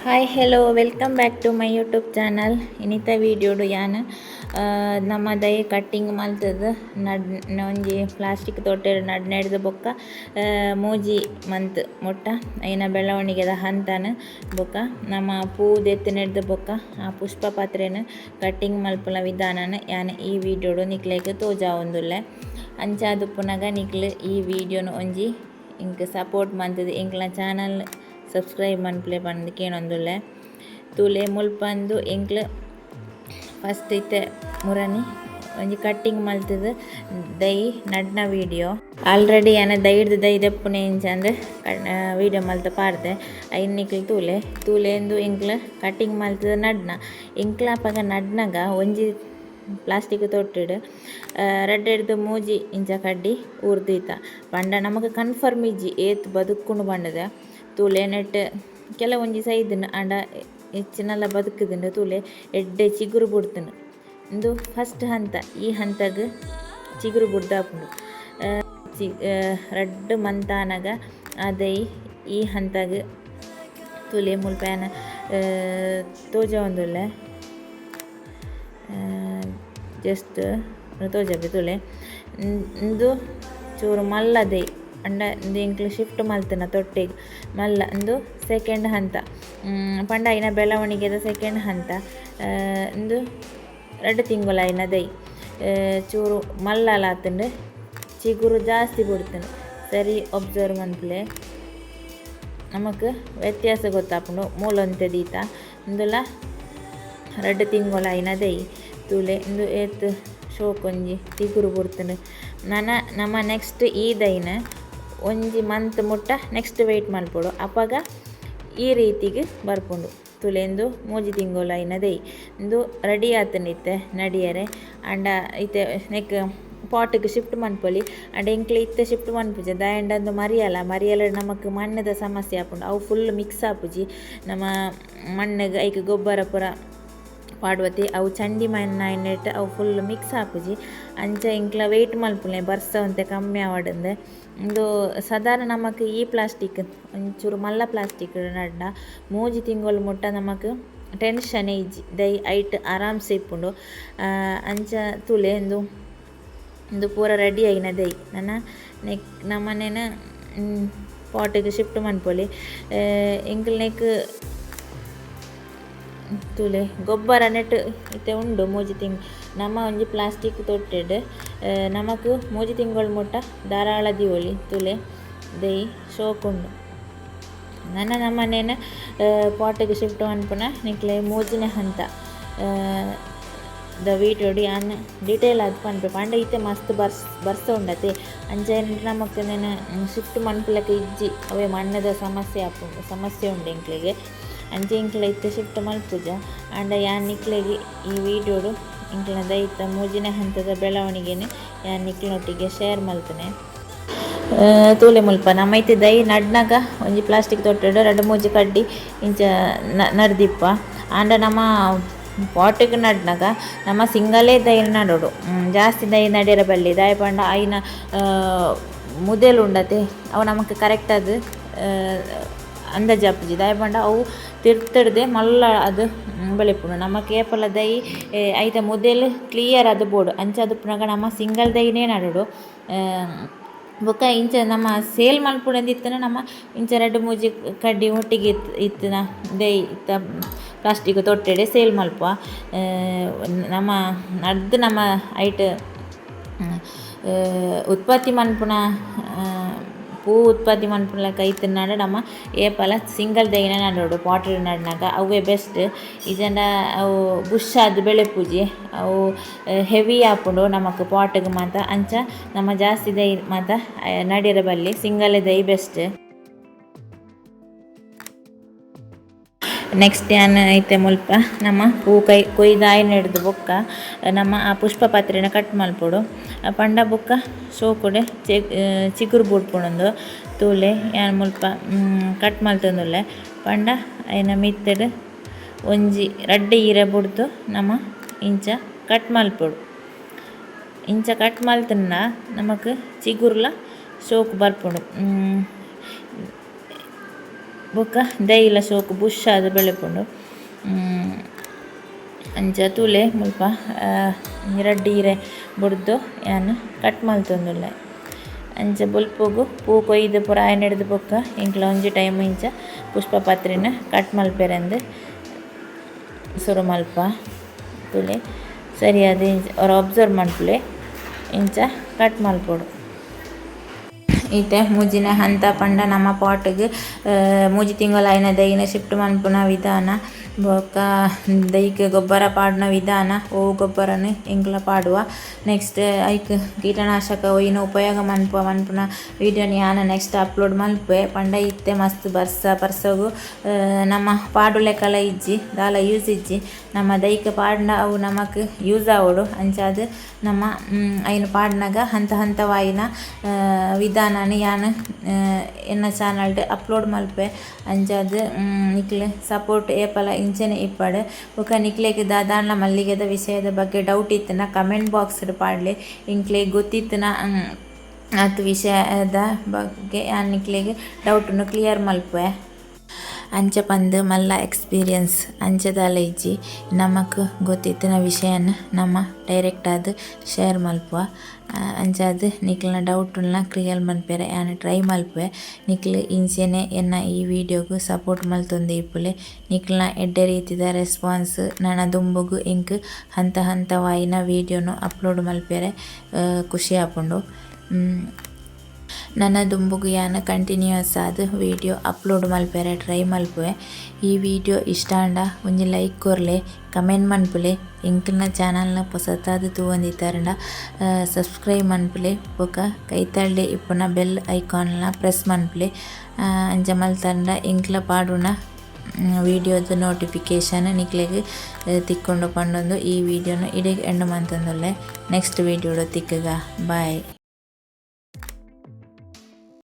Hi hello welcome back to my YouTube channel. ಇನ್ನಿತ ವೀಡಿಯೋಡು ಯಾನ್ ನಮ್ಮ ದೈ ಕಟ್ಟಿಂಗ್ ಮಲ್ತದು ಒಂಜಿ ಪ್ಲಾಸ್ಟಿಕ್ ತೊಟ್ಟೆ ನೆಡ್ದು ಬೊಕ್ಕ ಮೂಜಿ ಮಂತ್ ಮುಟ್ಟ ಐನ ಬೆಳವಣಿಗೆದ ಹಂತನ ಬೊಕ್ಕ ನಮ್ಮ ಪೂದೆತ್ತು ನೆಡ್ದು ಬೊಕ್ಕ ಆ ಪುಷ್ಪ ಪತ್ರೆನ ಕಟ್ಟಿಂಗ್ ಮಲ್ಪುನ ವಿಧಾನನ ಯಾನ್ ಈ ವೀಡಿಯೋಡು ನಿಕ್ಲೆಗ್ ತೋಜಾವೊಂದುಲ್ಲೆ. ಅಂಚಾದುಪ್ಪುನಗ ನಿಕ್ಲು ಈ ವೀಡಿಯೋನ ಒಂಜಿ ಇಂಕ್ ಸಪೋರ್ಟ್ ಮಂತದು ಎಂಕ್ಲ ಚಾನಲ್ ಸಬ್ಸ್ಕ್ರೈಬ್ ಮನ್ಪುಲೆ ಪಂದ್ ಕೇನೊಂದುಲ್ಲೆ. ತೂಲೆ ಮುಲ್ಪಂದು ಎಂಕ್ಲು ಫಸ್ಟ್ ಇತ್ತೆ ಮುರನಿ ಒಂಜಿ ಕಟ್ಟಿಂಗ್ ಮಲ್ತದು ದೈ ನಡ್ನ ವೀಡಿಯೋ ಆಲ್ರೆಡಿ ಯಾನ ದೈ ದೆಪ್ಪುನೆ ಇಂಚಂದು ವೀಡಿಯೋ ಮಲ್ತ ಪಾಡ್ದೆ ಐನ್ನಿಕ್ಲು ತೂಲೆಂದು ಎಂಕ್ಲು ಕಟ್ಟಿಂಗ್ ಮಲ್ತದ ನಡ್ನ ಎಂಕ್ಲಾಪಗ ನಡ್ನಗ ಒಂಜಿ ಪ್ಲಾಸ್ಟಿಕ್ ತೊಟ್ಟಿಡು ರಡ್ಡೆಡ್ದು ಮೂಜಿ ಇಂಚ ಕಡ್ಡಿ ಊರ್ದೀತ ಪಂಡ ನಮಕ್ ಕನ್ಫರ್ಮ್ ಇಜ್ಜಿ ಏತ್ ಬದುಕುಂಡು ಪಂಡದ ತೂಲೆ ನೆಟ್ ಕೆಲವೊಂಜಿ ಸೈದಿನ ಆಂಡ ಹೆಚ್ಚಿನಲ್ಲ ಬದುಕುದುಂಡು ತೂಲೆ ಎಡ್ಡೆ ಚಿಗುರು ಬುಡ್ತುಂಡು. ಇಂದು ಫಸ್ಟ್ ಹಂತ. ಈ ಹಂತಗ್ ಚಿಗುರು ಬುಡ್ದಾಪುಂಡು ರಡ್ಡ್ ಮಂತಾನಗ ಅದೇ ಈ ಹಂತಗ್ ತೂಲೆ ಮುಲ್ಪಯಾನ ತೋಜಾವೊಂದುಲ್ಲೆ. ಜಸ್ಟ್ ತೋಜಾಬೆ ತೂಲೆ ಇಂದು ಚೂರು ಮಲ್ಲದೆ ಅಂಡ ಇಂದು ಎಂಕ್ಲು ಶಿಫ್ಟ್ ಮಲ್ತುನ ತೊಟ್ಟೆಗ್ ಮಲ್ಲ ಇಂದು ಸೆಕೆಂಡ್ ಹಂತ ಪಂಡ ಐನ ಬೆಳವಣಿಗೆದ ಸೆಕೆಂಡ್ ಹಂತ. ಇಂದು 2 ತಿಂಗುಲ ಐನ ದೈ ಚೂರು ಮಲ್ಲಲಾತುಂಡು ಚಿಗುರು ಜಾಸ್ತಿ ಬುಡ್ತುಂಡು. ಸರಿ ಒಬ್ಸರ್ವ್ ಮನ್ಪುಲೆ ನಮಕ್ ವ್ಯತ್ಯಾಸ ಗೊತ್ತಾಪುಂಡು ಮೂಲೊಂತೆ ದೀತ. ಇಂದುಲ 2 ತಿಂಗುಲ ಐನ ದೈ ತೂಲೆ ಇಂದು ಏತ್ ಶೋಕೊಂಜಿ ಚಿಗುರು ಬುಡ್ತುಂಡು. ನಮ್ಮ ನೆಕ್ಸ್ಟ್ ಈ ದೈನ ಒಂಜಿ ಮಂತ್ ಮುಟ್ಟ ನೆಕ್ಸ್ಟ್ ವೆಯ್ಟ್ ಮಲ್ಪೊಡು ಅಪಗ ಈ ರೀತಿಗ್ ಬರ್ಪುಂಡು. ತುಲೆಂದು ಮೂಜಿ ತಿಂಗುಲ ಐನ ದೈ ಇಂದು ರೆಡಿ ಆತುಂಡಿತ್ತೆ ನಡಿಯರೆ ಆಂಡ ಇತ್ತೆ ನೆಕ್ ಪಾಟ್ಗ್ ಶಿಫ್ಟ್ ಮನ್ಪೊಲಿ ಆಂಡ ಎಂಕ್ಲೆ ಇತ್ತೆ ಶಿಫ್ಟ್ ಮನ್ಪುಜಿ ದಾಯಂಡಂದು ಮರಿಯಲ ನಮಕ್ ಮಣ್ಣದ ಸಮಸ್ಯೆ ಆಪುಂಡು ಅವು ಫುಲ್ ಮಿಕ್ಸ್ ಆಪುಜಿ ನಮ್ಮ ಮಣ್ಣಗ್ ಐಕ್ ಗೊಬ್ಬರ ಪೂರ ಪಾಡ್ವತಿ ಅವು ಚಂಡಿ ಮಣ್ಣಾಯಿನೆಟ್ ಅವು ಫುಲ್ ಮಿಕ್ಸ್ ಆಪುಜಿ ಅಂಚ ಎಂಕ್ಲ ವೆಯ್ಟ್ ಮಲ್ಪುನೆ ಬರ್ಸ ಒಂತೆ ಕಮ್ಮಿ ಆವಡಂದೆ. ಇಂದು ಸಾಧಾರಣ ನಮಕ್ ಈ ಪ್ಲಾಸ್ಟಿಕ್ ಒಂಚೂರು ಮಲ್ಲ ಪ್ಲಾಸ್ಟಿಕ್ ನಡ್ನ ಮೂಜಿ ತಿಂಗಳು ಮುಟ್ಟ ನಮಕ್ ಟೆನ್ಷನ್ ಇಜ್ಜಿ ದೈ ಐಟ್ ಆರಾಮ್ಸೆ ಇಪ್ಪುಂಡು. ಅಂಚ ತೂಲೆ ಇಂದು ಪೂರ ರೆಡಿ ಆಯಿನ ದೈ ನಮ್ಮನೇನ ಪಾಟಿಗೆ ಶಿಫ್ಟ್ ಮನ್ಪೊಲಿ ಎಂಕ್ಲ ನೆಕ್ ತೂಲೆ ಗೊಬ್ಬರ ನೆಟ್ ಇತ್ತೆ ಉಂಡು ಮೂಜಿ ನಮ್ಮ ಒಂಜಿ ಪ್ಲಾಸ್ಟಿಕ್ ತೊಟ್ಟೆಡ್ ನಮಕ್ ಮೂಜಿ ತಿಂಗಳು ಮುಟ್ಟ ಧಾರಾಳ ದಿವೊಲಿ ತೂಲೆ ದೈ ಶೋಕುಂಡು. ನಮ್ಮನೇನ ಪಾಟಿಗೆ ಶಿಫ್ಟ್ ಮನ್ಪುನ ನಿಕ್ಲೆ ಮೂಜಿನ ಹಂತ ದ ವೀಡಿಯೋಡು ಯಾನ್ ಡೀಟೇಲ್ ಆದ್ ಪನ್ಪೆ ಪಂಡ ಇತ್ತೆ ಮಸ್ತ್ ಬರ್ಸ ಉಂಡತೆ ಅಂಚ ನಮಕ್ ಶಿಫ್ಟ್ ಮನ್ಪುಲಕ ಇಜ್ಜಿ ಅವೇ ಮಣ್ಣದ ಸಮಸ್ಯೆ ಉಂಡು ಎಂಕ್ಲೆಗೆ ಅಂಚೆ ಇಂಕ್ಲ ಇತ್ತೆ ಶಿಫ್ಟ್ ಮಲ್ಪುಜ ಆಂಡ ಯಾನ್ ನಿಕ್ಲೆಗೆ ಈ ವೀಡಿಯೋಡು ಇಂಕ್ಲ ದೈತ ಮೂಜಿನ ಹಂತದ ಬೆಳವಣಿಗೆನೆ ಯಾನ್ ನಿಕ್ಲನೊಟ್ಟಿಗೆ ಶೇರ್ ಮಲ್ತುನೆ. ತೂಲೆ ಮುಲ್ಪ ನಮ್ಮ ಐತೆ ದೈ ನಡ್ನಗ ಒಂಜಿ ಪ್ಲಾಸ್ಟಿಕ್ ತೊಟ್ಟೆಡು 2-3 ಕಡ್ಡಿ ಇಂಚ ನಡ್ದಿಪ್ಪ ಆಂಡ ನಮ್ಮ ಪಾಟಿಗೆ ನಡ್ನಗ ನಮ್ಮ ಸಿಂಗಲೇ ದೈ ನಡೋಡು ಜಾಸ್ತಿ ದೈ ನಡ್ಯರ ಬಲ್ಲಿ ದಾಯ ಪಂಡ ಐನ ಮುದೆಲು ಉಂಡತೆ ಅವು ನಮಕ್ ಕರೆಕ್ಟ್ ಅದು ಅಂದಾಜಾಪುಜಿ ದಾಯ ಪಂಡ ಅವು ತಿರ್ತಡ್ದೆ ಮಲ್ಲ ಅದು ಬೆಳೆಪುಂಡು. ನಮಕ್ ಏಪಲ ದೈ ಐತ ಮುದೆಲ್ ಕ್ಲಿಯರ್ ಅದು ಬೋಡು ಅಂಚಾದುಪ್ಪುನಗ ನಮ್ಮ ಸಿಂಗಲ್ ದೈನೇ ನಡೋಡು. ಬೊಕ್ಕ ಇಂಚ ನಮ್ಮ ಸೇಲ್ ಮಲ್ಪುನಂದಿತ್ತನ ನಮ್ಮ ಇಂಚ 2-3 ಕಡ್ಡಿ ಒಟ್ಟಿಗೆ ಇತ್ತಿನ ದೈ ಇತ್ತ ಪ್ಲಾಸ್ಟಿಕ್ ತೊಟ್ಟೆಡೆ ಸೇಲ್ ಮಲ್ಪುವ ನಮ್ಮ ನಡ್ದು ನಮ್ಮ ಐಟ್ ಉತ್ಪತ್ತಿ ಮನ್ಪುನ ಪೂ ಉತ್ಪತ್ತಿ ಮನ್ಪುನಲಕ ಐತುಂಡಾಂಡ ನಮ್ಮ ಏಪಲ ಸಿಂಗಲ್ ದೈನ ನಡೋಡು ಪಾಟೆಡ್ ನಡ್ನಗ ಅವೇ ಬೆಸ್ಟ್. ಇಜಂಡ ಅವು ಬುಷ್ ಆದ್ ಬೆಳೆಪುಜಿ ಅವು ಹೆವಿ ಆಪುಂಡು ನಮಕ್ ಪಾಟ್ಗ್ ಮಾತ ಅಂಚ ನಮ್ಮ ಜಾಸ್ತಿ ದೈ ಮಾತ ನಡ್ಯರ ಬಲ್ಲಿ ಸಿಂಗಲ್ ದೈ ಬೆಸ್ಟ್. ನೆಕ್ಸ್ಟ್ ಯಾನ್ ಐತೆ ಮುಲ್ಪ ನಮ್ಮ ಪೂ ಕೊಯ್ದಾಯಿ ನೆಡ್ದು ಬೊಕ್ಕ ನಮ್ಮ ಆ ಪುಷ್ಪ ಪತ್ರೆನ ಕಟ್ ಮಲ್ಪೊಡು ಪಂಡ ಬೊಕ್ಕ ಶೋಕುಡೆ ಚಿಗುರು ಬುಡ್ಪುಂಡು ತೂಲೆ ಯಾನ್ ಮುಲ್ಪ ಕಟ್ ಮಲ್ತೊಂದುಲ್ಲೆ ಪಂಡ ಐನ ಮಿತ್ತೆಡ್ ಒಂಜಿ ರಡ್ಡೆ ಈರೆ ಬುಡ್ದು ನಮ್ಮ ಇಂಚ ಕಟ್ ಮಲ್ಪೊಡು. ಇಂಚ ಕಟ್ ಮಲ್ತುಂಡ ನಮಕ್ ಚಿಗುರ್ಲ ಶೋಕು ಬರ್ಪುಂಡು. ಬೊಕ್ಕ ದೈಲ ಶೋಕು ಬುಷ್ ಆದ್ ಬೆಳೆಪುಂಡು ಅಂಚ ತೂಲೆ ಮುಲ್ಪ ರಡ್ಡೀರೆ ಬುಡ್ದು ಯಾನ್ ಕಟ್ ಮಲ್ತೊಂದುಲ್ಲೆ ಅಂಚ ಬೊಲ್ಪುಗು ಪೂ ಕೊಯ್ದು ಪೂರ ಆಯ್ನ ಹಿಡ್ದು ಬೊಕ್ಕ ಇಂಕ್ಲ ಒಂಜಿ ಟೈಮ್ ಇಂಚ ಪುಷ್ಪ ಪತ್ರಿನ ಕಟ್ ಮಲ್ಪೆರೆಂದು ಸುರು ಮಲ್ಪ ತುಲೆ ಸರಿಯಾದ ಅವ್ರು ಅಬ್ಸರ್ವ್ ಮನ್ಪುಲೆ ಇಂಚ ಕಟ್ ಮಲ್ಪೊಡು. ಈತೆ ಮೂಜಿನ ಹಂತ ಪಂಡ ನಮ್ಮ ಪಾಟ್ಗೆ ಮೂಜಿ ತಿಂಗಳು ಆಯ್ನ ದೈನ ಶಿಫ್ಟ್ ಮನ್ಪುನ ವಿಧಾನ ಬೊಕ್ಕ ದೈಗೆ ಗೊಬ್ಬರ ಪಾಡ್ನ ವಿಧಾನ ಓ ಗೊಬ್ಬರನ ಎಂಕ್ಲ ಪಾಡುವ ನೆಕ್ಸ್ಟ್ ಐಕ್ ಕೀಟನಾಶಕ ಒಯ್ನ ಉಪಯೋಗ ಮನ್ಪುನ ವಿಡಿಯೋನ ಯಾನ ನೆಕ್ಸ್ಟ್ ಅಪ್ಲೋಡ್ ಮಲ್ಪೆ ಪಂಡ ಇತ್ತೆ ಮಸ್ತ್ ಬರ್ಸಗು ನಮ್ಮ ಪಾಡು ಲೆಕ್ಕಲ ಇಜ್ಜಿ ದಾಲ ಯೂಸ್ ಇಜ್ಜಿ ನಮ್ಮ ದೈಕ ಪಾಡ್ನ ಅವು ನಮಕ್ ಯೂಸ್ ಆವೋಡು ಅಂಚಾದ ನಮ್ಮ ಐನ ಪಾಡ್ನಾಗ ಹಂತ ಹಂತವಾಯಿನ ವಿಧಾನನ ಯಾನ್ ಎನ್ನ ಚಾನಲ್ಡ್ ಅಪ್ಲೋಡ್ ಮಲ್ಪೆ ಅಂಚಾದ ನಿಕ್ಲೆ ಸಪೋರ್ಟ್ ಏಪಲ ಇಂಚೆನೆ ಇಪ್ಪಡು ಬೊಕ ನಿಕ್ಲೆಗ್ ದಾದಾಂಡ್ಲ ಮಲ್ಲಿಗೆದ ವಿಷಯದ ಬಗ್ಗೆ ಡೌಟ್ ಇತ್ತನ ಕಮೆಂಟ್ ಬಾಕ್ಸ್ಡ್ ಪಾಡ್ಲೆ ಇಂಕ್ಲೆ ಗೊತ್ತಿತ್ತನ ಅತ್ ವಿಷಯದ ಬಗ್ಗೆ ನಿಕ್ಲೆಗ್ ಡೌಟನ್ನು ಕ್ಲಿಯರ್ ಮಲ್ಪೆ ಅಂಚ ಪಂದ್ ಮಲ್ಲ ಎಕ್ಸ್ಪೀರಿಯನ್ಸ್ ಅಂಚದಾಲ ಇಜ್ಜಿ ನಮಕ್ ಗೊತ್ತಿತ್ತಿನ ವಿಷಯನ ನಮ್ಮ ಡೈರೆಕ್ಟ್ ಆದ್ ಶೇರ್ ಮಲ್ಪುವ ಅಂಚಾದ್ ನಿಕ್ಲನ ಡೌಟ್ನ ಕ್ಲಿಯರ್ ಮನ್ಪೆರೆ ಯಾನ್ ಟ್ರೈ ಮಲ್ಪೆ ನಿಕ್ಲು ಇಂಚೆನೆ ಎನ್ನ ಈ ವಿಡಿಯೋಗು ಸಪೋರ್ಟ್ ಮಲ್ತೊಂದು ಇಪ್ಪುಲೆ ನಿಕ್ಲನ ಎಡ್ಡೆ ರೀತಿದ ರೆಸ್ಪಾನ್ಸ್ ನನ್ನ ದುಂಬುಗು ಇಂಕ್ ಹಂತ ಹಂತವಾಯಿನ ವಿಡಿಯೋನು ಅಪ್ಲೋಡ್ ಮಲ್ಪೆರೆ ಖುಷಿ ಆಪುಂಡು. ನನ್ನ ದುಂಬುಗು ಯಾನ ಕಂಟಿನ್ಯೂಸ್ ಆದ ವಿಡಿಯೋ ಅಪ್ಲೋಡ್ ಮಲ್ಪೆರೆ ಟ್ರೈ ಮಲ್ಪುವೆ. ಈ ವಿಡಿಯೋ ಇಷ್ಟ ಅಂಡ ಒಂಜಿ ಲೈಕ್ ಕೊರ್ಲೆ ಕಮೆಂಟ್ ಮನ್ಪುಲೆ ಎಂಕ್ಲ್ನ ಚಾನಲ್ನ ಹೊಸತಾದ ತೂವೊಂದಿತ್ತಾರಂಡ ಸಬ್ಸ್ಕ್ರೈಬ್ ಮನ್ಪುಲೆ ಬೊಕ ಕೈತಲ್ಡೆ ಇಪ್ಪುನ ಬೆಲ್ ಐಕಾನ್ನ ಪ್ರೆಸ್ ಮನ್ಪುಲೆ ಅಂಚ ಮಲ್ತಂಡ ಎಂಕ್ಲ ಪಾಡುನ ವಿಡಿಯೋದ ನೋಟಿಫಿಕೇಷನ್ ನಿಕ್ಲೆಗ್ ತಿಕ್ಕೊಂಡು ಪಂಡೊಂದು ಈ ವಿಡಿಯೋನ ಇಡೆಗ್ ಎಂಡ್ ಮಂತೊಂದುಲ್ಲೆ ನೆಕ್ಸ್ಟ್ ವಿಡಿಯೋಡು ತಿಕ್ಕಗ ಬಾಯ್.